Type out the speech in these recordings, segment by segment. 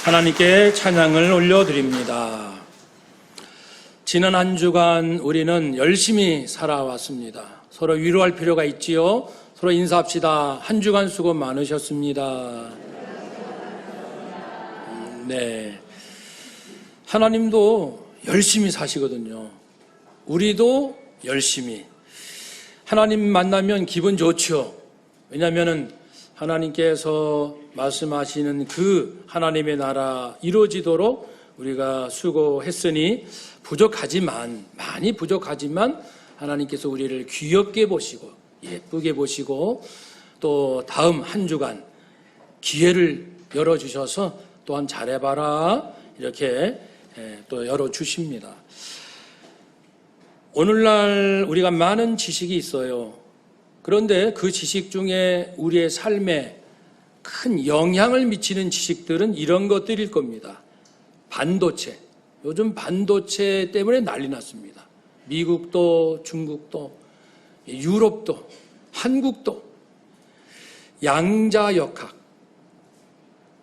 하나님께 찬양을 올려드립니다. 지난 한 주간 우리는 열심히 살아왔습니다. 서로 위로할 필요가 있지요. 서로 인사합시다. 한 주간 수고 많으셨습니다. 네, 하나님도 열심히 사시거든요. 우리도 열심히. 하나님 만나면 기분 좋죠. 왜냐하면 하나님께서 말씀하시는 그 하나님의 나라 이루어지도록 우리가 수고했으니 부족하지만, 많이 부족하지만 하나님께서 우리를 귀엽게 보시고 예쁘게 보시고 또 다음 한 주간 기회를 열어주셔서 또한 잘해봐라 이렇게 또 열어주십니다. 오늘날 우리가 많은 지식이 있어요. 그런데 그 지식 중에 우리의 삶에 큰 영향을 미치는 지식들은 이런 것들일 겁니다. 반도체. 요즘 반도체 때문에 난리 났습니다. 미국도, 중국도, 유럽도, 한국도, 양자역학,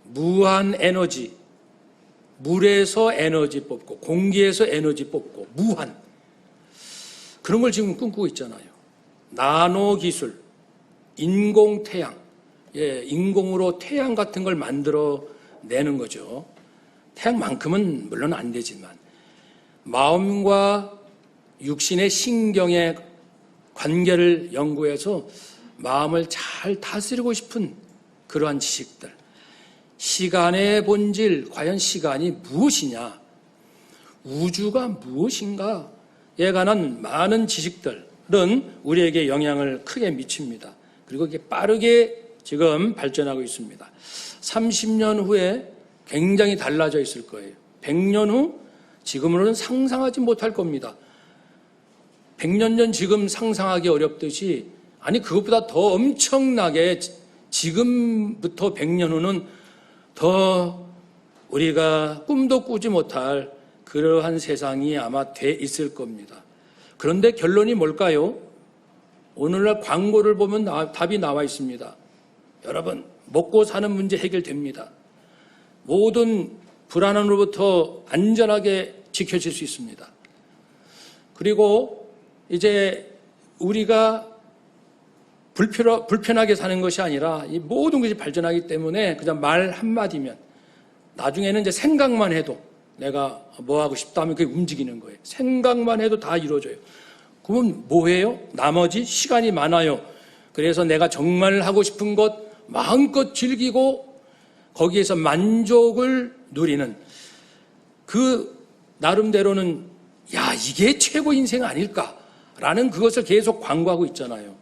무한 에너지, 물에서 에너지 뽑고, 공기에서 에너지 뽑고, 무한. 그런 걸 지금 꿈꾸고 있잖아요. 나노 기술, 인공 태양, 인공으로 태양 같은 걸 만들어 내는 거죠. 태양만큼은 물론 안 되지만 마음과 육신의 신경의 관계를 연구해서 마음을 잘 다스리고 싶은 그러한 지식들, 시간의 본질, 과연 시간이 무엇이냐, 우주가 무엇인가에 관한 많은 지식들은 우리에게 영향을 크게 미칩니다. 그리고 이게 빠르게 지금 발전하고 있습니다. 30년 후에 굉장히 달라져 있을 거예요. 100년 후 지금으로는 상상하지 못할 겁니다. 100년 전 지금 상상하기 어렵듯이, 아니 그것보다 더 엄청나게 지금부터 100년 후는 더 우리가 꿈도 꾸지 못할 그러한 세상이 아마 돼 있을 겁니다. 그런데 결론이 뭘까요? 오늘날 광고를 보면 답이 나와 있습니다. 여러분, 먹고 사는 문제 해결됩니다. 모든 불안함으로부터 안전하게 지켜질 수 있습니다. 그리고 이제 우리가 불편하게 사는 것이 아니라 이 모든 것이 발전하기 때문에 그냥 말 한마디면 나중에는 이제 생각만 해도 내가 뭐 하고 싶다 하면 그게 움직이는 거예요. 생각만 해도 다 이루어져요. 그러면 뭐 해요? 나머지 시간이 많아요. 그래서 내가 정말 하고 싶은 것 마음껏 즐기고 거기에서 만족을 누리는 그 나름대로는 야, 이게 최고 인생 아닐까라는 그것을 계속 광고하고 있잖아요.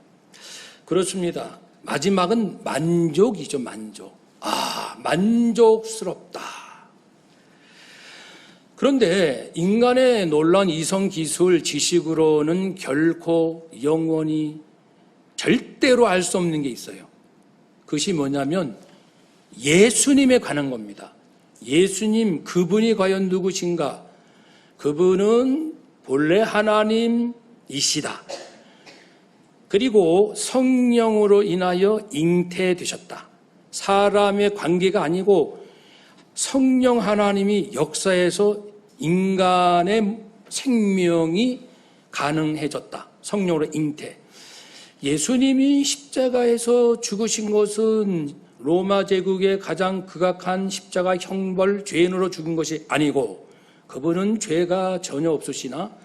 그렇습니다. 마지막은 만족이죠, 만족. 아, 만족스럽다. 그런데 인간의 놀라운 이성기술 지식으로는 결코 영원히 절대로 알 수 없는 게 있어요. 그것이 뭐냐면 예수님에 관한 겁니다. 예수님, 그분이 과연 누구신가? 그분은 본래 하나님이시다. 그리고 성령으로 인하여 잉태되셨다. 사람의 관계가 아니고 성령 하나님이 역사에서 인간의 생명이 가능해졌다. 성령으로 잉태. 예수님이 십자가에서 죽으신 것은 로마 제국의 가장 극악한 십자가 형벌 죄인으로 죽은 것이 아니고 그분은 죄가 전혀 없으시나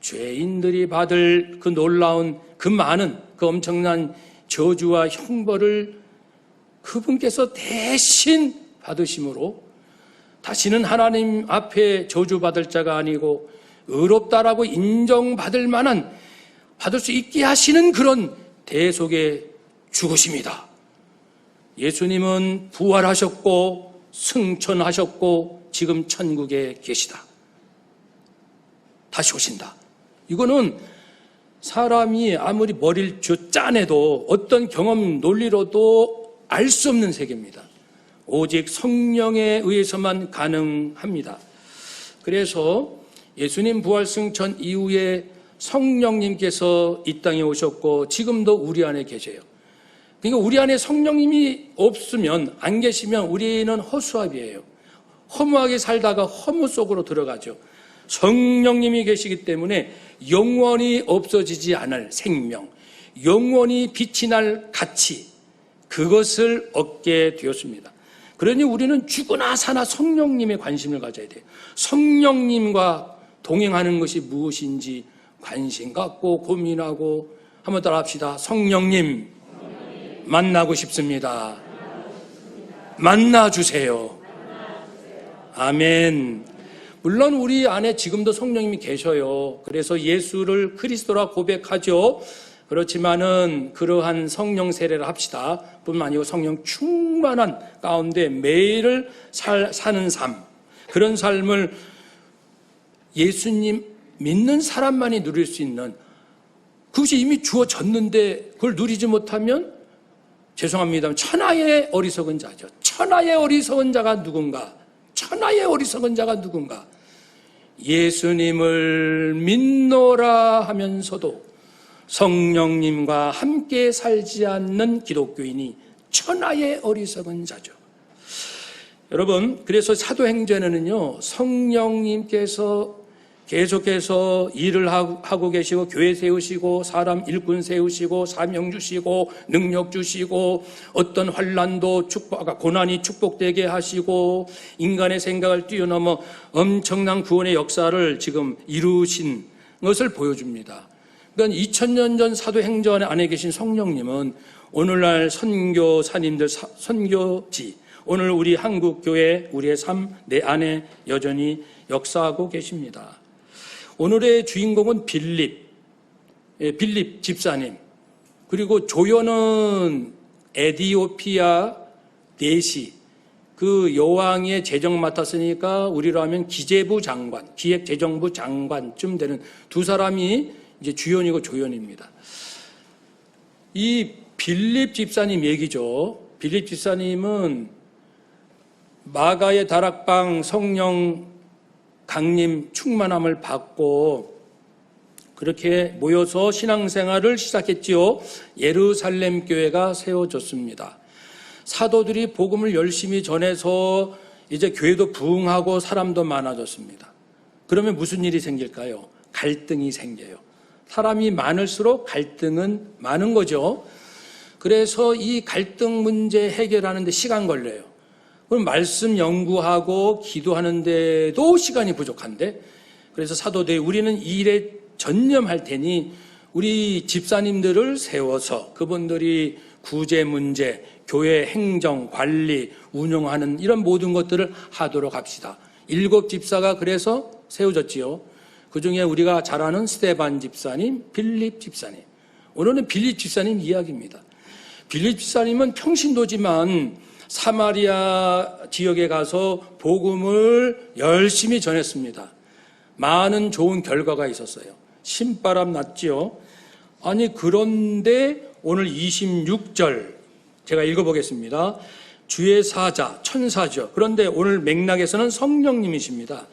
죄인들이 받을 그 놀라운 그 많은 그 엄청난 저주와 형벌을 그분께서 대신 받으심으로 다시는 하나님 앞에 저주받을 자가 아니고 의롭다라고 인정받을 만한 받을 수 있게 하시는 그런 대속의 죽으심이다. 예수님은 부활하셨고 승천하셨고 지금 천국에 계시다. 다시 오신다. 이거는 사람이 아무리 머리를 짜내도 어떤 경험 논리로도 알 수 없는 세계입니다. 오직 성령에 의해서만 가능합니다. 그래서 예수님 부활 승천 이후에 성령님께서 이 땅에 오셨고 지금도 우리 안에 계세요. 그러니까 우리 안에 성령님이 없으면, 안 계시면 우리는 허수아비예요. 허무하게 살다가 허무 속으로 들어가죠. 성령님이 계시기 때문에 영원히 없어지지 않을 생명, 영원히 빛이 날 가치, 그것을 얻게 되었습니다. 그러니 우리는 죽으나 사나 성령님에 관심을 가져야 돼요. 성령님과 동행하는 것이 무엇인지 관심 갖고 고민하고 한번 따라 합시다. 성령님 만나고 싶습니다. 만나주세요. 아멘. 물론 우리 안에 지금도 성령님이 계셔요. 그래서 예수를 그리스도라 고백하죠. 그렇지만은 그러한 성령 세례를 합시다. 뿐만 아니고 성령 충만한 가운데 매일을 사는 삶, 그런 삶을 예수님 믿는 사람만이 누릴 수 있는, 그것이 이미 주어졌는데 그걸 누리지 못하면 죄송합니다만 천하의 어리석은 자죠. 천하의 어리석은 자가 누군가? 천하의 어리석은 자가 누군가? 예수님을 믿노라 하면서도 성령님과 함께 살지 않는 기독교인이 천하의 어리석은 자죠. 여러분, 그래서 사도행전에는요, 성령님께서 계속해서 일을 하고 계시고 교회 세우시고 사람 일꾼 세우시고 사명 주시고 능력 주시고 어떤 환난도 고난이 축복되게 하시고 인간의 생각을 뛰어넘어 엄청난 구원의 역사를 지금 이루신 것을 보여줍니다. 그러니까 2000년 전 사도행전 안에 계신 성령님은 오늘날 선교사님들 선교지, 오늘 우리 한국교회 우리의 삶 내 안에 여전히 역사하고 계십니다. 오늘의 주인공은 빌립 집사님, 그리고 조연은 에디오피아 내시, 그 여왕의 재정 맡았으니까 우리로 하면 기재부 장관, 기획재정부 장관쯤 되는 두 사람이 이제 주연이고 조연입니다. 이 빌립 집사님 얘기죠. 빌립 집사님은 마가의 다락방 성령 강림 충만함을 받고 그렇게 모여서 신앙생활을 시작했지요. 예루살렘 교회가 세워졌습니다. 사도들이 복음을 열심히 전해서 이제 교회도 부흥하고 사람도 많아졌습니다. 그러면 무슨 일이 생길까요? 갈등이 생겨요. 사람이 많을수록 갈등은 많은 거죠. 그래서 이 갈등 문제 해결하는 데 시간 걸려요. 그럼 말씀 연구하고 기도하는데도 시간이 부족한데, 그래서 사도들이 우리는 이 일에 전념할 테니 우리 집사님들을 세워서 그분들이 구제 문제, 교회 행정, 관리, 운영하는 이런 모든 것들을 하도록 합시다. 7 집사가 그래서 세워졌지요. 그 중에 우리가 잘 아는 스데반 집사님, 빌립 집사님. 오늘은 빌립 집사님 이야기입니다. 빌립 집사님은 평신도지만 사마리아 지역에 가서 복음을 열심히 전했습니다. 많은 좋은 결과가 있었어요. 신바람 났지요. 아니, 그런데 오늘 26절 제가 읽어보겠습니다. 주의 사자, 천사죠. 그런데 오늘 맥락에서는 성령님이십니다.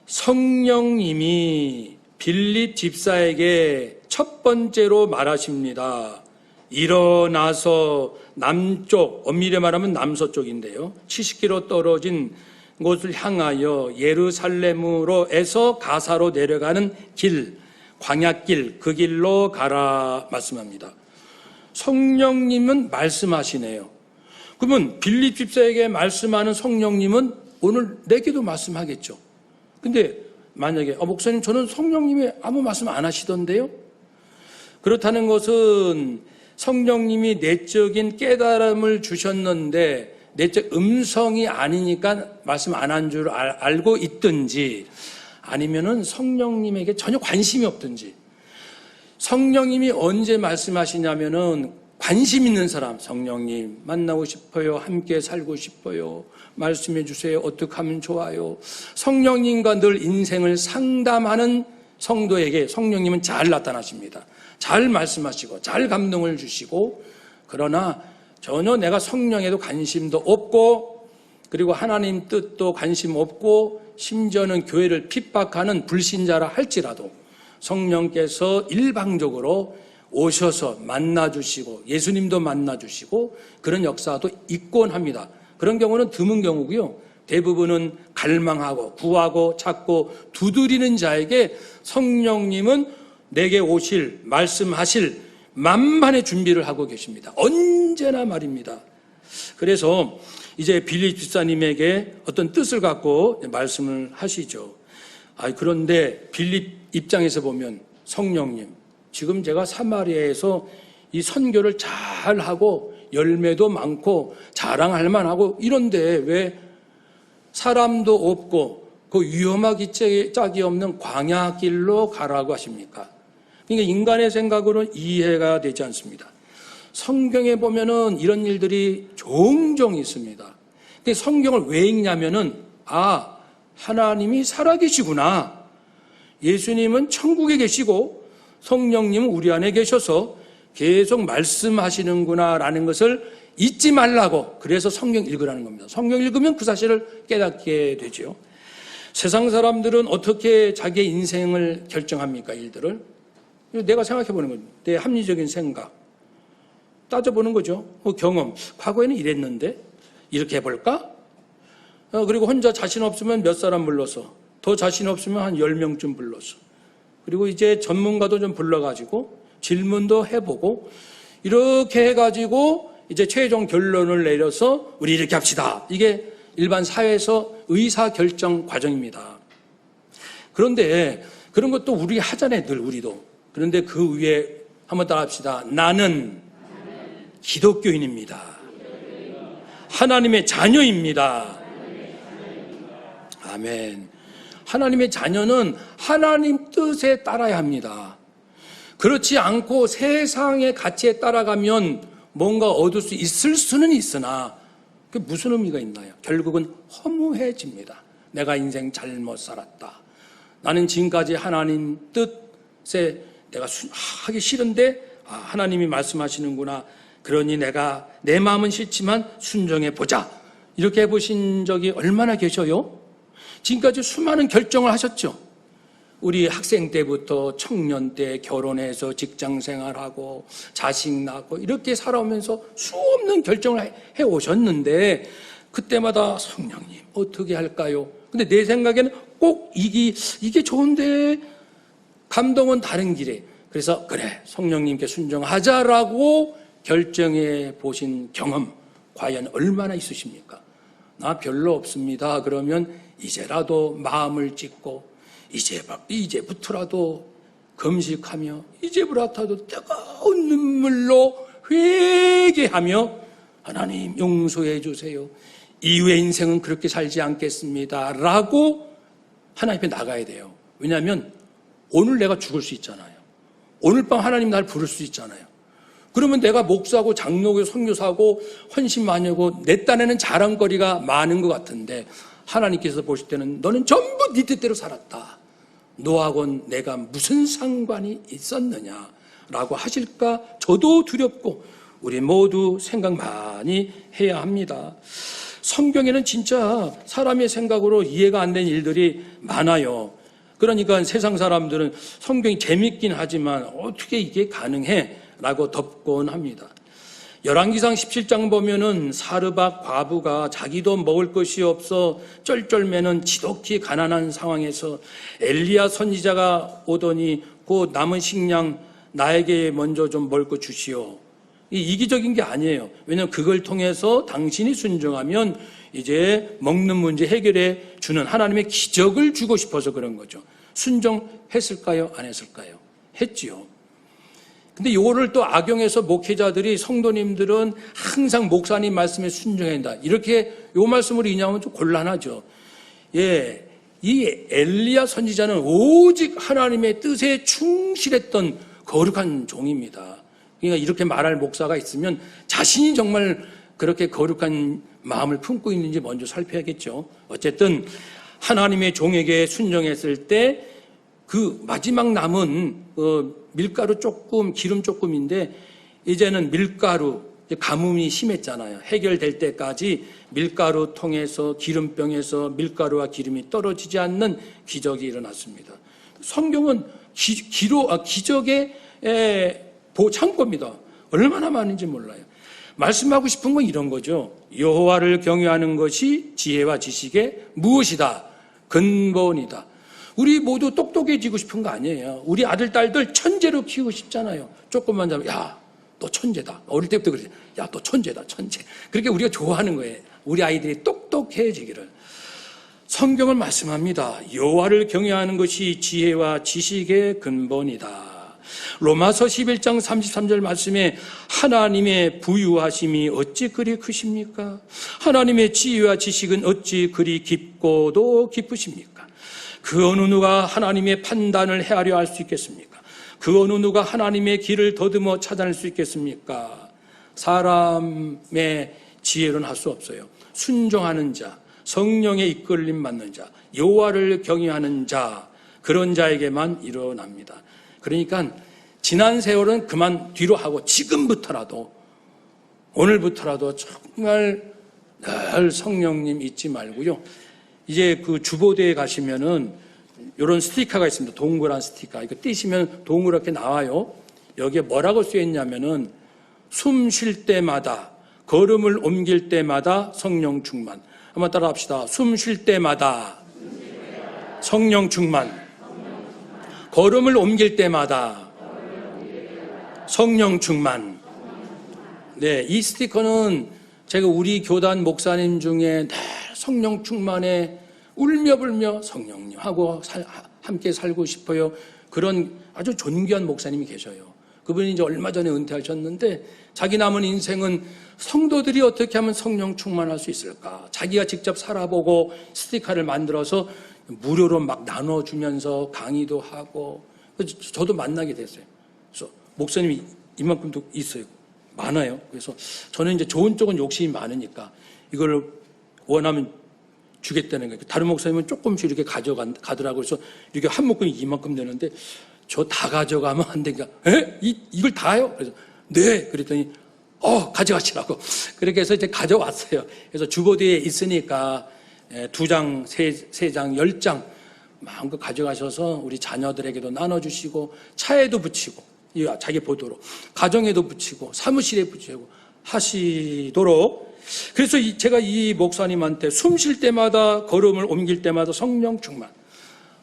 성령님이 빌립 집사에게 첫 번째로 말하십니다. 일어나서 남쪽, 엄밀히 말하면 남서쪽인데요, 70km 떨어진 곳을 향하여 예루살렘으로에서 가사로 내려가는 길, 광야길, 그 길로 가라 말씀합니다. 성령님은 말씀하시네요. 그러면 빌립 집사에게 말씀하는 성령님은 오늘 내게도 말씀하겠죠. 근데 만약에 목사님, 저는 성령님이 아무 말씀 안 하시던데요? 그렇다는 것은 성령님이 내적인 깨달음을 주셨는데 내적 음성이 아니니까 말씀 안 한 줄 알고 있든지, 아니면은 성령님에게 전혀 관심이 없든지. 성령님이 언제 말씀하시냐면은 관심 있는 사람, 성령님 만나고 싶어요, 함께 살고 싶어요, 말씀해 주세요, 어떻게 하면 좋아요. 성령님과 늘 인생을 상담하는 성도에게 성령님은 잘 나타나십니다. 잘 말씀하시고 잘 감동을 주시고, 그러나 전혀 내가 성령에도 관심도 없고, 그리고 하나님 뜻도 관심 없고, 심지어는 교회를 핍박하는 불신자라 할지라도 성령께서 일방적으로 오셔서 만나주시고 예수님도 만나주시고 그런 역사도 있곤 합니다. 그런 경우는 드문 경우고요. 대부분은 갈망하고 구하고 찾고 두드리는 자에게 성령님은 내게 오실, 말씀하실 만반의 준비를 하고 계십니다. 언제나 말입니다. 그래서 이제 빌립 집사님에게 어떤 뜻을 갖고 말씀을 하시죠. 그런데 빌립 입장에서 보면 성령님, 지금 제가 사마리아에서 이 선교를 잘하고 열매도 많고 자랑할 만하고 이런데 왜 사람도 없고 그 위험하기 짝이 없는 광야길로 가라고 하십니까? 그러니까 인간의 생각으로는 이해가 되지 않습니다. 성경에 보면은 이런 일들이 종종 있습니다. 성경을 왜 읽냐면은 하나님이 살아계시구나. 예수님은 천국에 계시고 성령님은 우리 안에 계셔서 계속 말씀하시는구나 라는 것을 잊지 말라고, 그래서 성경 읽으라는 겁니다. 성경 읽으면 그 사실을 깨닫게 되죠. 세상 사람들은 어떻게 자기의 인생을 결정합니까? 일들을 내가 생각해 보는 거죠. 내 합리적인 생각 따져보는 거죠. 경험, 과거에는 이랬는데 이렇게 해볼까? 그리고 혼자 자신 없으면 몇 사람 불러서, 더 자신 없으면 한 10명쯤 불러서, 그리고 이제 전문가도 좀 불러가지고 질문도 해보고, 이렇게 해가지고 이제 최종 결론을 내려서 우리 이렇게 합시다. 이게 일반 사회에서 의사결정 과정입니다. 그런데 그런 것도 우리 하잖아요, 늘 우리도. 그런데 그 위에 한번 따라 합시다. 나는 기독교인입니다. 하나님의 자녀입니다. 아멘. 하나님의 자녀는 하나님 뜻에 따라야 합니다. 그렇지 않고 세상의 가치에 따라가면 뭔가 얻을 수 있을 수는 있으나 그게 무슨 의미가 있나요? 결국은 허무해집니다. 내가 인생 잘못 살았다. 나는 지금까지 하나님 뜻에 내가 하기 싫은데 하나님이 말씀하시는구나. 그러니 내가 내 마음은 싫지만 순종해 보자. 이렇게 해보신 적이 얼마나 계셔요? 지금까지 수많은 결정을 하셨죠. 우리 학생 때부터 청년 때 결혼해서 직장 생활하고 자식 낳고 이렇게 살아오면서 수없는 결정을 해오셨는데 그때마다 성령님 어떻게 할까요? 근데 내 생각에는 꼭 이게 좋은데 감동은 다른 길에, 그래서 그래 성령님께 순종하자라고 결정해 보신 경험 과연 얼마나 있으십니까? 나 별로 없습니다. 그러면 이제라도 마음을 찢고 이제부터라도 금식하며 이제부터라도 뜨거운 눈물로 회개하며 하나님 용서해 주세요. 이후의 인생은 그렇게 살지 않겠습니다. 라고 하나님 앞에 나가야 돼요. 왜냐하면 오늘 내가 죽을 수 있잖아요. 오늘 밤 하나님 날 부를 수 있잖아요. 그러면 내가 목사고 장로고 선교사고 헌신 많이 하고 내 딴에는 자랑거리가 많은 것 같은데 하나님께서 보실 때는 너는 전부 네 뜻대로 살았다. 너하고는 내가 무슨 상관이 있었느냐라고 하실까 저도 두렵고 우리 모두 생각 많이 해야 합니다. 성경에는 진짜 사람의 생각으로 이해가 안 되는 일들이 많아요. 그러니까 세상 사람들은 성경이 재밌긴 하지만 어떻게 이게 가능해? 라고 덮곤 합니다. 열왕기상 17장 보면은 사르밧 과부가 자기도 먹을 것이 없어 쩔쩔매는 지독히 가난한 상황에서 엘리야 선지자가 오더니 그 남은 식량 나에게 먼저 좀 먹을 거 주시오. 이기적인 게 아니에요. 왜냐하면 그걸 통해서 당신이 순종하면 이제 먹는 문제 해결해 주는 하나님의 기적을 주고 싶어서 그런 거죠. 순종했을까요? 안 했을까요? 했지요. 근데 이거를 또 악용해서 목회자들이 성도님들은 항상 목사님 말씀에 순종해야 한다. 이렇게 요 말씀을 인용하면 좀 곤란하죠. 예. 이 엘리야 선지자는 오직 하나님의 뜻에 충실했던 거룩한 종입니다. 그러니까 이렇게 말할 목사가 있으면 자신이 정말 그렇게 거룩한 마음을 품고 있는지 먼저 살펴야겠죠. 어쨌든 하나님의 종에게 순종했을 때 그 마지막 남은 밀가루 조금, 기름 조금인데 이제는 밀가루, 가뭄이 심했잖아요. 해결될 때까지 밀가루 통해서 기름병에서 밀가루와 기름이 떨어지지 않는 기적이 일어났습니다. 성경은 기적의 창고입니다. 얼마나 많은지 몰라요. 말씀하고 싶은 건 이런 거죠. 여호와를 경외하는 것이 지혜와 지식의 무엇이다? 근본이다. 우리 모두 똑똑해지고 싶은 거 아니에요. 우리 아들, 딸들 천재로 키우고 싶잖아요. 조금만 자면, 야, 너 천재다. 어릴 때부터 그러지. 야, 너 천재다, 천재. 그렇게 우리가 좋아하는 거예요. 우리 아이들이 똑똑해지기를. 성경을 말씀합니다. 여호와를 경외하는 것이 지혜와 지식의 근본이다. 로마서 11장 33절 말씀에 하나님의 부유하심이 어찌 그리 크십니까? 하나님의 지혜와 지식은 어찌 그리 깊고도 깊으십니까? 그 어느 누가 하나님의 판단을 헤아려 알 수 있겠습니까? 그 어느 누가 하나님의 길을 더듬어 찾아낼 수 있겠습니까? 사람의 지혜로는 할 수 없어요. 순종하는 자, 성령의 이끌림 받는 자, 여호와를 경외하는 자, 그런 자에게만 일어납니다. 그러니까 지난 세월은 그만 뒤로 하고 지금부터라도, 오늘부터라도 정말 늘 성령님 잊지 말고요. 이제 그 주보대에 가시면은 이런 스티커가 있습니다. 동그란 스티커. 이거 띄시면 동그랗게 나와요. 여기에 뭐라고 쓰여 있냐면은 숨 쉴 때마다, 걸음을 옮길 때마다 성령 충만. 한번 따라 합시다. 숨 쉴 때마다 성령 충만. 걸음을 옮길 때마다 성령 충만. 네, 이 스티커는 제가 우리 교단 목사님 중에 늘 성령 충만에 울며불며 성령님하고 함께 살고 싶어요. 그런 아주 존귀한 목사님이 계셔요. 그분이 이제 얼마 전에 은퇴하셨는데 자기 남은 인생은 성도들이 어떻게 하면 성령 충만할 수 있을까? 자기가 직접 살아보고 스티커를 만들어서 무료로 막 나눠주면서 강의도 하고, 저도 만나게 됐어요. 그래서 목사님이 이만큼도 있어요. 많아요. 그래서 저는 이제 좋은 쪽은 욕심이 많으니까 이걸 원하면 주겠다는 거예요. 다른 목사님은 조금씩 이렇게 가더라고요. 그래서 이렇게 한 묶음이 이만큼 되는데 저 다 가져가면 안 되니까, 이걸 다요? 그래서 네. 그랬더니 가져가시라고. 그렇게 해서 이제 가져왔어요. 그래서 주보대에 있으니까 2장, 3장, 10장 마음껏 가져가셔서 우리 자녀들에게도 나눠주시고, 차에도 붙이고, 자기 보도록 가정에도 붙이고, 사무실에 붙이고 하시도록. 그래서 제가 이 목사님한테 숨 쉴 때마다, 걸음을 옮길 때마다 성령 충만.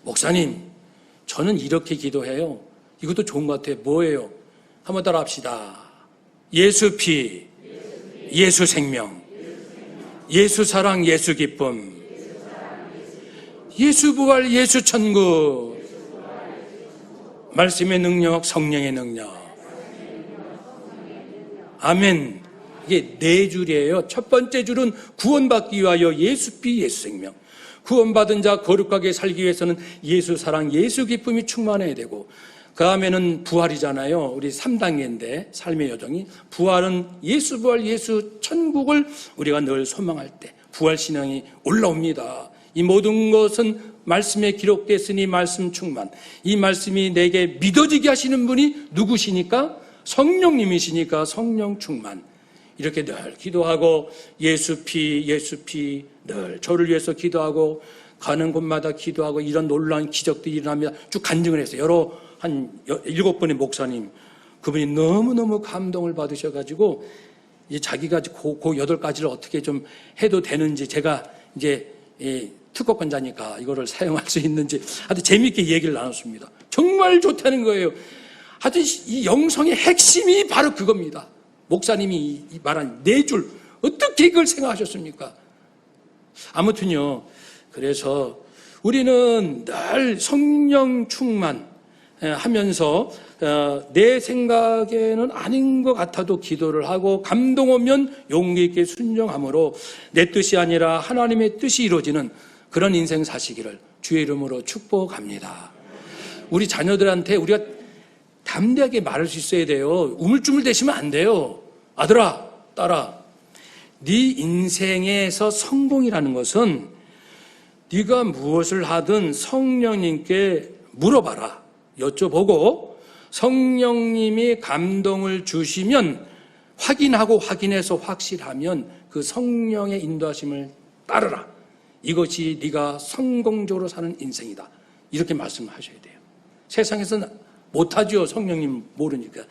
목사님, 저는 이렇게 기도해요. 이것도 좋은 것 같아요. 뭐예요? 한번 따라 합시다. 예수 피, 예수 생명, 예수 사랑, 예수 기쁨, 예수 부활, 예수 천국, 말씀의 능력, 성령의 능력. 아멘. 이게 4줄이에요. 첫 번째 줄은 구원받기 위하여 예수 피, 예수 생명. 구원받은 자 거룩하게 살기 위해서는 예수 사랑, 예수 기쁨이 충만해야 되고, 그 다음에는 부활이잖아요. 우리 3단계인데 삶의 여정이. 부활은 예수 부활, 예수 천국을 우리가 늘 소망할 때 부활 신앙이 올라옵니다. 이 모든 것은 말씀에 기록됐으니 말씀 충만. 이 말씀이 내게 믿어지게 하시는 분이 누구시니까? 성령님이시니까 성령 충만. 이렇게 늘 기도하고 예수 피, 예수 피, 늘 저를 위해서 기도하고 가는 곳마다 기도하고 이런 놀라운 기적들이 일어납니다. 쭉 간증을 했어요. 한 7번의 목사님, 그분이 너무너무 감동을 받으셔가지고 이제 자기가 그 8가지를 어떻게 좀 해도 되는지, 제가 이제 특허권자니까 이거를 사용할 수 있는지 하여튼 재미있게 얘기를 나눴습니다. 정말 좋다는 거예요. 하여튼 이 영성의 핵심이 바로 그겁니다. 목사님이 말한 4줄, 어떻게 이걸 생각하셨습니까? 아무튼요, 그래서 우리는 늘 성령 충만 하면서 내 생각에는 아닌 것 같아도 기도를 하고, 감동 오면 용기 있게 순종함으로 내 뜻이 아니라 하나님의 뜻이 이루어지는 그런 인생 사시기를 주의 이름으로 축복합니다. 우리 자녀들한테 우리가 담대하게 말할 수 있어야 돼요. 우물쭈물 대시면 안 돼요. 아들아, 딸아, 네 인생에서 성공이라는 것은 네가 무엇을 하든 성령님께 물어봐라. 여쭤보고 성령님이 감동을 주시면 확인하고, 확인해서 확실하면 그 성령의 인도하심을 따르라. 이것이 네가 성공적으로 사는 인생이다. 이렇게 말씀하셔야 돼요. 세상에서는 못하죠. 성령님 모르니까.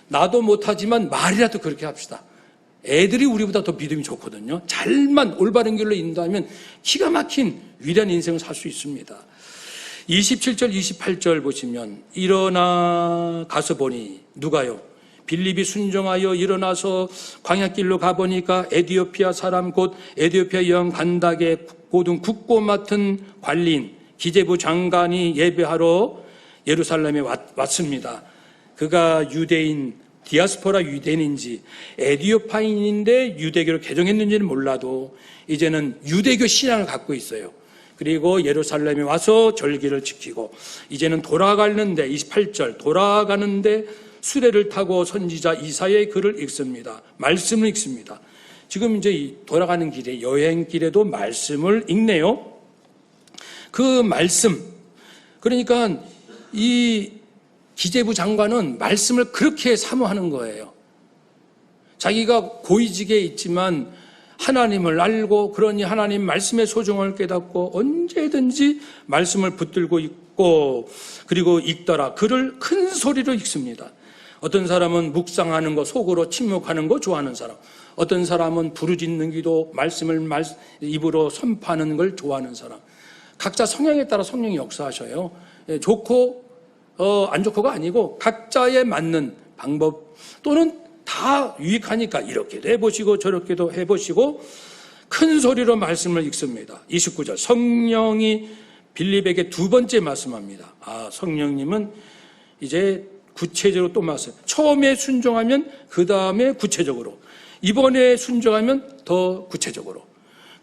나도 못하지만 말이라도 그렇게 합시다. 애들이 우리보다 더 믿음이 좋거든요. 잘만 올바른 길로 인도하면 기가 막힌 위대한 인생을 살 수 있습니다. 27절 28절 보시면 일어나 가서 보니 누가요? 빌립이 순종하여 일어나서 광야길로 가보니까 에디오피아 사람 곧 에디오피아 여왕 간닥의 고등 국고 맡은 관리인 기재부 장관이 예배하러 예루살렘에 왔습니다. 그가 유대인 디아스포라 유대인인지 에디오파인인데 유대교를 개종했는지는 몰라도 이제는 유대교 신앙을 갖고 있어요. 그리고 예루살렘에 와서 절기를 지키고 이제는 돌아가는데 28절 돌아가는데 수레를 타고 선지자 이사야의 글을 읽습니다. 말씀을 읽습니다. 지금 이제 돌아가는 길에 여행길에도 말씀을 읽네요. 그 말씀 그러니까 이 기재부 장관은 말씀을 그렇게 사모하는 거예요. 자기가 고위직에 있지만 하나님을 알고 그러니 하나님 말씀의 소중함을 깨닫고 언제든지 말씀을 붙들고 있고 그리고 읽더라. 글을 큰 소리로 읽습니다. 어떤 사람은 묵상하는 거 속으로 침묵하는 거 좋아하는 사람, 어떤 사람은 부르짖는 기도 말씀을 입으로 선포하는 걸 좋아하는 사람, 각자 성향에 따라 성령이 역사하셔요. 좋고 안 좋고가 아니고 각자에 맞는 방법 또는 다 유익하니까 이렇게도 해보시고 저렇게도 해보시고 큰 소리로 말씀을 읽습니다. 29절 성령이 빌립에게 두 번째 말씀합니다. 성령님은 이제 구체적으로 또 말씀. 처음에 순종하면 그 다음에 구체적으로, 이번에 순종하면 더 구체적으로.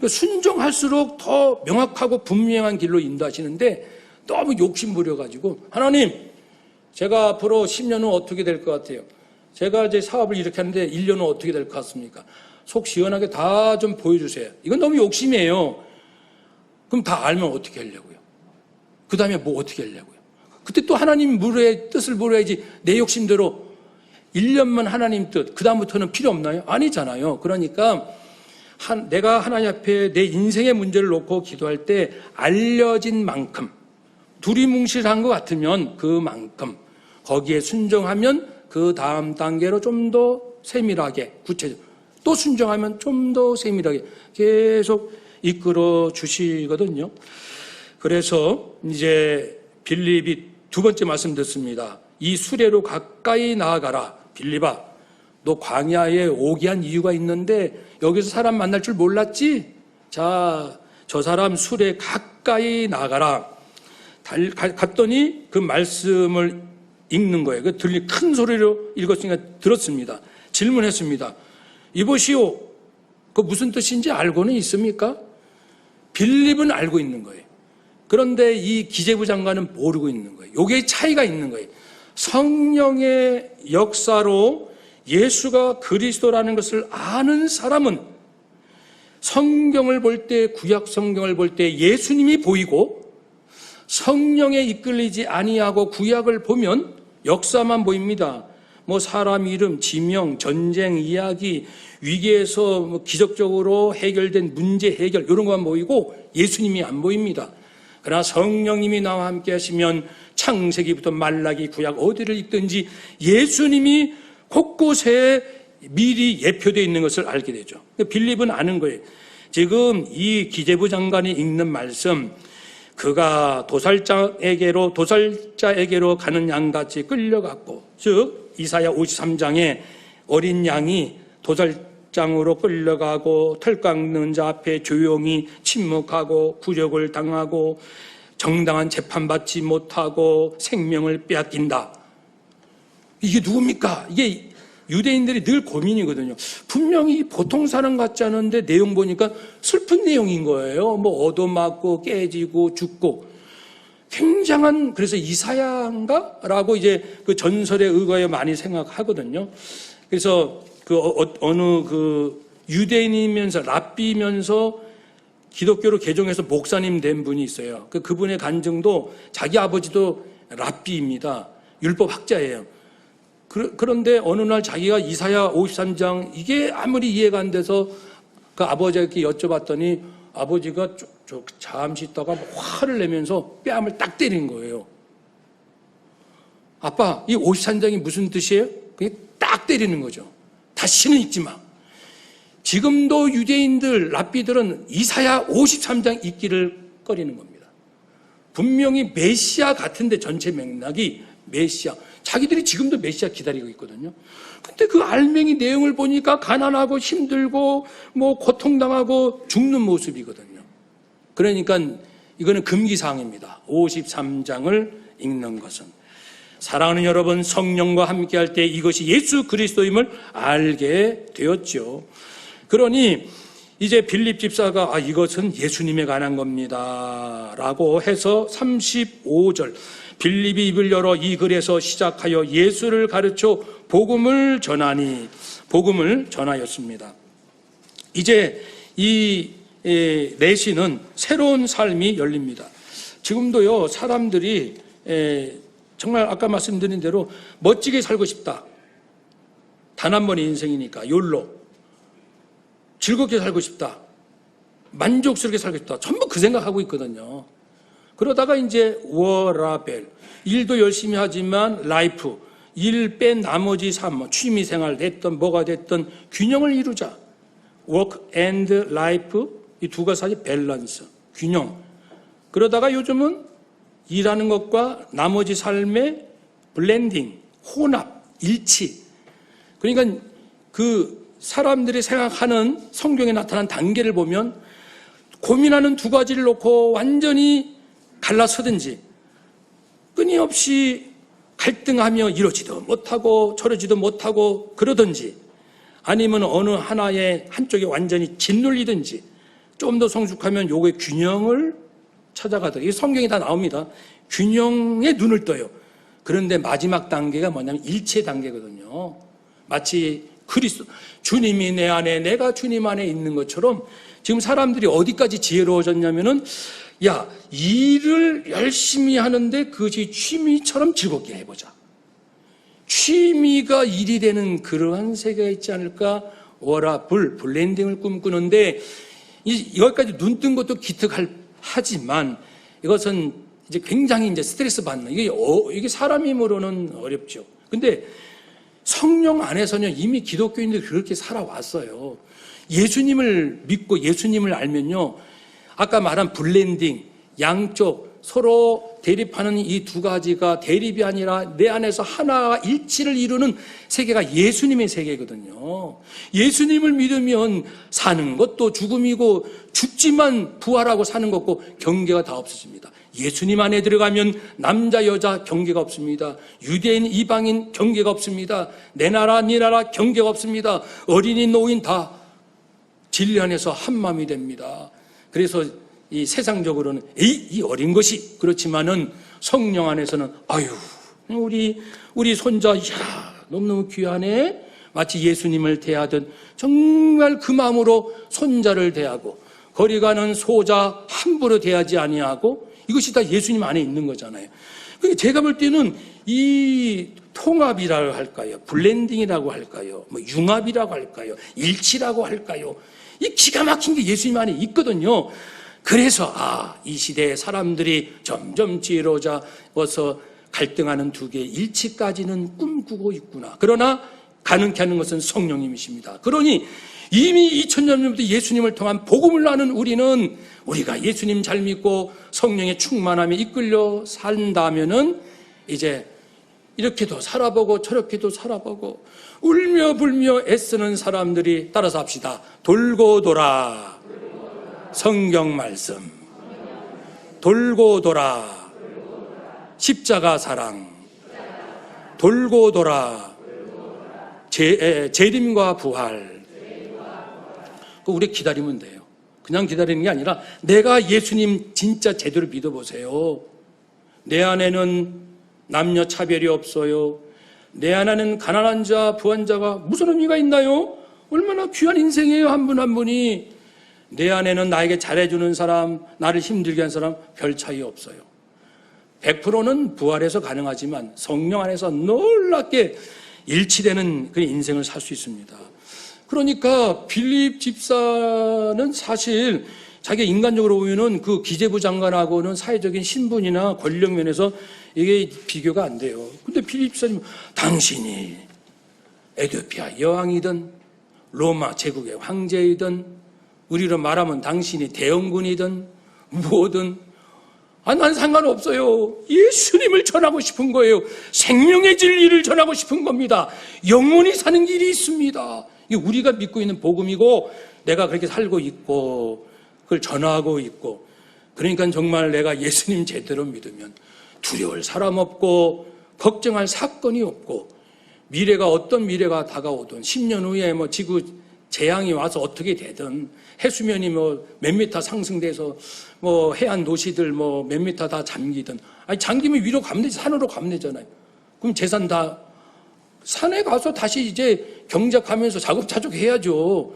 순종할수록 더 명확하고 분명한 길로 인도하시는데 너무 욕심 부려가지고 하나님 제가 앞으로 10년은 어떻게 될 것 같아요? 제가 이제 사업을 이렇게 하는데 1년은 어떻게 될 것 같습니까? 속 시원하게 다 좀 보여주세요. 이건 너무 욕심이에요. 그럼 다 알면 어떻게 하려고요? 그 다음에 뭐 어떻게 하려고요? 그때 또 하나님 뜻을 물어야지. 내 욕심대로 1년만 하나님 뜻, 그 다음부터는 필요 없나요? 아니잖아요. 그러니까 내가 하나님 앞에 내 인생의 문제를 놓고 기도할 때 알려진 만큼 두리뭉실한 것 같으면 그만큼 거기에 순종하면 그 다음 단계로 좀 더 세밀하게 구체적으로 또 순종하면 좀 더 세밀하게 계속 이끌어 주시거든요. 그래서 이제 빌립이 두 번째 말씀 듣습니다. 이 수레로 가까이 나아가라. 빌립아, 너 광야에 오게 한 이유가 있는데 여기서 사람 만날 줄 몰랐지? 자, 저 사람 수레 가까이 나아가라. 갔더니 그 말씀을 읽는 거예요. 그 큰 소리로 읽었으니까 들었습니다. 질문했습니다. 이보시오, 그 무슨 뜻인지 알고는 있습니까? 빌립은 알고 있는 거예요. 그런데 이 기재부 장관은 모르고 있는 거예요. 요게 차이가 있는 거예요. 성령의 역사로 예수가 그리스도라는 것을 아는 사람은 성경을 볼 때, 구약 성경을 볼 때 예수님이 보이고 성령에 이끌리지 아니하고 구약을 보면 역사만 보입니다. 뭐 사람 이름, 지명, 전쟁 이야기, 위기에서 뭐 기적적으로 해결된 문제 해결 이런 것만 보이고 예수님이 안 보입니다. 그러나 성령님이 나와 함께 하시면 창세기부터 말라기, 구약 어디를 읽든지 예수님이 곳곳에 미리 예표되어 있는 것을 알게 되죠. 빌립은 아는 거예요. 지금 이 기재부 장관이 읽는 말씀, 그가 도살자에게로 가는 양같이 끌려갔고, 즉 이사야 53장에 어린 양이 도살장으로 끌려가고 털 깎는 자 앞에 조용히 침묵하고 굴욕을 당하고 정당한 재판받지 못하고 생명을 빼앗긴다. 이게 누굽니까? 이게 유대인들이 늘 고민이거든요. 분명히 보통 사람 같지 않은데 내용 보니까 슬픈 내용인 거예요. 뭐 얻어맞고 깨지고 죽고 굉장한, 그래서 이사야인가? 라고 이제 그 전설에 의거해 많이 생각하거든요. 그래서 어느 유대인이면서 랍비면서 기독교로 개종해서 목사님 된 분이 있어요. 그분의 간증도 자기 아버지도 랍비입니다. 율법 학자예요. 그런데 어느 날 자기가 이사야 53장 이게 아무리 이해가 안 돼서 그 아버지에게 여쭤봤더니 아버지가 잠시 있다가 화를 내면서 뺨을 딱 때린 거예요. 아빠, 이 53장이 무슨 뜻이에요? 그게 딱 때리는 거죠. 다시는 읽지 마. 지금도 유대인들, 랍비들은 이사야 53장 읽기를 꺼리는 겁니다. 분명히 메시아 같은데 전체 맥락이 메시아. 자기들이 지금도 메시아 기다리고 있거든요. 근데 그 알맹이 내용을 보니까 가난하고 힘들고 뭐 고통당하고 죽는 모습이거든요. 그러니까 이거는 금기사항입니다. 53장을 읽는 것은. 사랑하는 여러분, 성령과 함께할 때 이것이 예수 그리스도임을 알게 되었죠. 그러니 이제 빌립 집사가 이것은 예수님에 관한 겁니다 라고 해서 35절 빌립이 입을 열어 이 글에서 시작하여 예수를 가르쳐 복음을 전하니 복음을 전하였습니다. 이제 이 내시는 새로운 삶이 열립니다. 지금도요 사람들이 정말 아까 말씀드린 대로 멋지게 살고 싶다. 단 한 번의 인생이니까 욜로 즐겁게 살고 싶다. 만족스럽게 살고 싶다. 전부 그 생각하고 있거든요. 그러다가 이제 워라벨 일도 열심히 하지만 라이프 일 뺀 나머지 삶 취미생활 됐든 뭐가 됐든 균형을 이루자. work and life 이 두 가지 밸런스 균형. 그러다가 요즘은 일하는 것과 나머지 삶의 블렌딩 혼합 일치. 그러니까 그 사람들이 생각하는 성경에 나타난 단계를 보면 고민하는 두 가지를 놓고 완전히 갈라서든지 끊임없이 갈등하며 이러지도 못하고 저러지도 못하고 그러든지 아니면 어느 하나의 한쪽에 완전히 짓눌리든지 좀 더 성숙하면 요거의 균형을 찾아가더라고요. 이 성경이 다 나옵니다. 균형에 눈을 떠요. 그런데 마지막 단계가 뭐냐면 일체 단계거든요. 마치 그리스도 주님이 내 안에 내가 주님 안에 있는 것처럼 지금 사람들이 어디까지 지혜로워졌냐면은 야 일을 열심히 하는데 그것이 취미처럼 즐겁게 해보자. 취미가 일이 되는 그러한 세계가 있지 않을까. 워라불 블렌딩을 꿈꾸는데 여기까지 눈 뜬 것도 기특하지만 이것은 이제 굉장히 이제 스트레스 받는 이게 사람 힘으로는 어렵죠. 근데 성령 안에서는 이미 기독교인들이 그렇게 살아왔어요. 예수님을 믿고 예수님을 알면요. 아까 말한 블렌딩, 양쪽 서로 대립하는 이 두 가지가 대립이 아니라 내 안에서 하나가 일치를 이루는 세계가 예수님의 세계거든요. 예수님을 믿으면 사는 것도 죽음이고 죽지만 부활하고 사는 것고 경계가 다 없어집니다. 예수님 안에 들어가면 남자 여자 경계가 없습니다. 유대인 이방인 경계가 없습니다. 내 나라 네 나라 경계가 없습니다. 어린이 노인 다 진리 안에서 한 마음이 됩니다. 그래서 이 세상적으로는 이 어린 것이 그렇지만은 성령 안에서는 우리 손자 너무너무 귀하네. 마치 예수님을 대하듯 정말 그 마음으로 손자를 대하고 거리 가는 소자 함부로 대하지 아니하고 이것이 다 예수님 안에 있는 거잖아요. 그러니까 제가 볼 때는 이 통합이라고 할까요? 블렌딩이라고 할까요? 뭐 융합이라고 할까요? 일치라고 할까요? 이 기가 막힌 게 예수님 안에 있거든요. 그래서 이 시대의 사람들이 점점 지혜로워져서 갈등하는 두 개의 일치까지는 꿈꾸고 있구나. 그러나 가능케 하는 것은 성령님이십니다. 그러니 이미 2000년 전부터 예수님을 통한 복음을 아는 우리는 우리가 예수님 잘 믿고 성령의 충만함에 이끌려 산다면은 이제 이렇게도 살아보고 저렇게도 살아보고 울며 불며 애쓰는 사람들이 따라서 합시다. 돌고 돌아 성경 말씀 돌고 돌아 십자가 사랑 돌고 돌아 재림과 부활. 우리 기다리면 돼요. 그냥 기다리는 게 아니라 내가 예수님 진짜 제대로 믿어보세요. 내 안에는 남녀 차별이 없어요. 내 안에는 가난한 자, 부한 자가 무슨 의미가 있나요? 얼마나 귀한 인생이에요. 한 분 한 분이. 내 안에는 나에게 잘해주는 사람, 나를 힘들게 한 사람 별 차이 없어요. 100%는 부활해서 가능하지만 성령 안에서 놀랍게 일치되는 그 인생을 살 수 있습니다. 그러니까 빌립 집사는 사실 자기가 인간적으로 보면은 그 기재부 장관하고는 사회적인 신분이나 권력 면에서 이게 비교가 안 돼요. 근데 빌립 집사님, 당신이 에티오피아 여왕이든 로마 제국의 황제이든 우리로 말하면 당신이 대원군이든 뭐든 난 상관없어요. 예수님을 전하고 싶은 거예요. 생명의 진리를 전하고 싶은 겁니다. 영원히 사는 길이 있습니다. 이게 우리가 믿고 있는 복음이고 내가 그렇게 살고 있고 그걸 전하고 있고 그러니까 정말 내가 예수님 제대로 믿으면 두려울 사람 없고 걱정할 사건이 없고 미래가 어떤 미래가 다가오든 10년 후에 뭐 지구 재앙이 와서 어떻게 되든 해수면이 뭐 몇 미터 상승돼서 뭐 해안 도시들 뭐 몇 미터 다 잠기든 잠기면 위로 가면 되지 산으로 가면 되잖아요. 그럼 재산 다 산에 가서 다시 이제 경작하면서 자급자족 해야죠.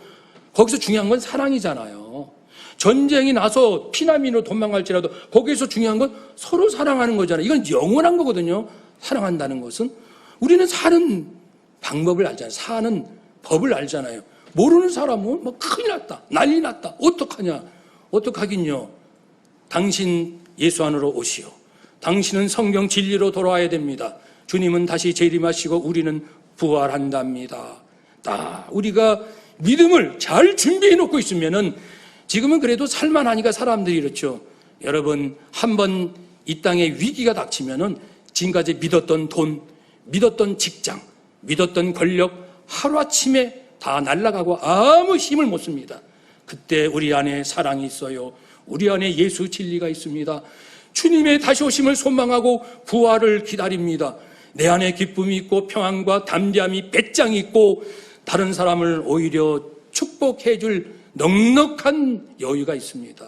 거기서 중요한 건 사랑이잖아요. 전쟁이 나서 피난민으로 도망갈지라도 거기에서 중요한 건 서로 사랑하는 거잖아요. 이건 영원한 거거든요. 사랑한다는 것은 우리는 사는 방법을 알잖아요. 사는 법을 알잖아요. 모르는 사람은 뭐 큰일 났다, 난리 났다, 어떡하냐, 어떡하긴요. 당신 예수 안으로 오시오. 당신은 성경 진리로 돌아와야 됩니다. 주님은 다시 재림하시고 우리는 부활한답니다. 우리가 믿음을 잘 준비해 놓고 있으면은 지금은 그래도 살만하니까 사람들이 이렇죠. 여러분 한번 이 땅에 위기가 닥치면은 지금까지 믿었던 돈, 믿었던 직장, 믿었던 권력 하루아침에 다 날아가고 아무 힘을 못 씁니다. 그때 우리 안에 사랑이 있어요. 우리 안에 예수 진리가 있습니다. 주님의 다시 오심을 소망하고 부활을 기다립니다. 내 안에 기쁨이 있고 평안과 담대함이 배짱이 있고 다른 사람을 오히려 축복해 줄 넉넉한 여유가 있습니다.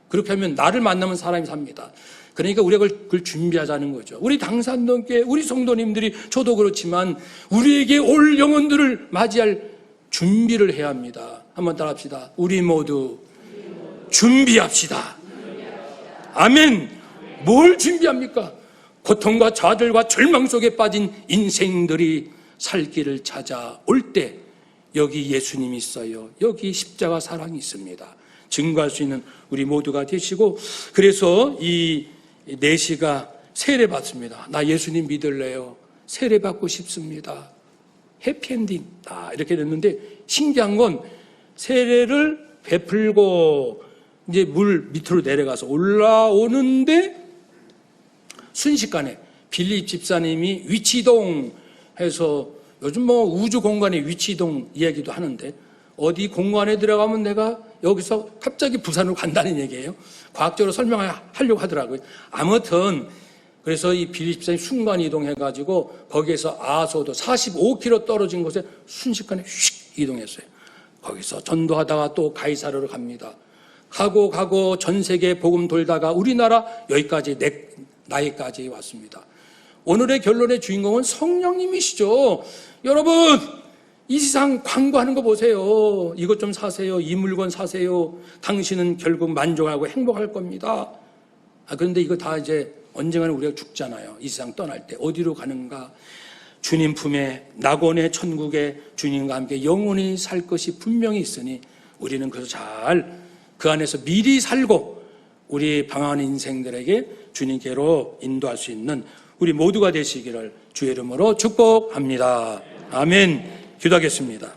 그렇게 하면 나를 만나면 사람이 삽니다. 그러니까 우리가 그걸 준비하자는 거죠. 우리 당산동교회, 우리 성도님들이 저도 그렇지만 우리에게 올 영혼들을 맞이할 준비를 해야 합니다. 한번 따라합시다. 우리 모두 준비합시다. 아멘. 뭘 준비합니까? 고통과 좌절과 절망 속에 빠진 인생들이 살 길을 찾아올 때 여기 예수님이 있어요. 여기 십자가 사랑이 있습니다. 증거할 수 있는 우리 모두가 되시고 그래서 이 내시가 세례 받습니다. 나 예수님 믿을래요. 세례 받고 싶습니다. 해피엔딩. 이렇게 됐는데 신기한 건 세례를 베풀고 이제 물 밑으로 내려가서 올라오는데 순식간에 빌립 집사님이 위치이동 해서 요즘 뭐 우주 공간의 위치이동 이야기도 하는데 어디 공간에 들어가면 내가 여기서 갑자기 부산으로 간다는 얘기예요. 과학적으로 설명하려고 하더라고요. 아무튼 그래서 이 빌립 집사님이 순간 이동해가지고 거기에서 아소도 45km 떨어진 곳에 순식간에 휙 이동했어요. 거기서 전도하다가 또 가이사르로 갑니다. 가고 전 세계 복음 돌다가 우리나라 여기까지 나이까지 왔습니다. 오늘의 결론의 주인공은 성령님이시죠. 여러분 이 세상 광고하는 거 보세요. 이것 좀 사세요. 이 물건 사세요. 당신은 결국 만족하고 행복할 겁니다. 그런데 이거 다 이제 언젠가는 우리가 죽잖아요. 이 세상 떠날 때 어디로 가는가? 주님 품에 낙원의 천국에 주님과 함께 영원히 살 것이 분명히 있으니 우리는 그래서 잘 그 안에서 미리 살고 우리 방황하는 인생들에게 주님께로 인도할 수 있는 우리 모두가 되시기를 주의 이름으로 축복합니다. 아멘. 기도하겠습니다.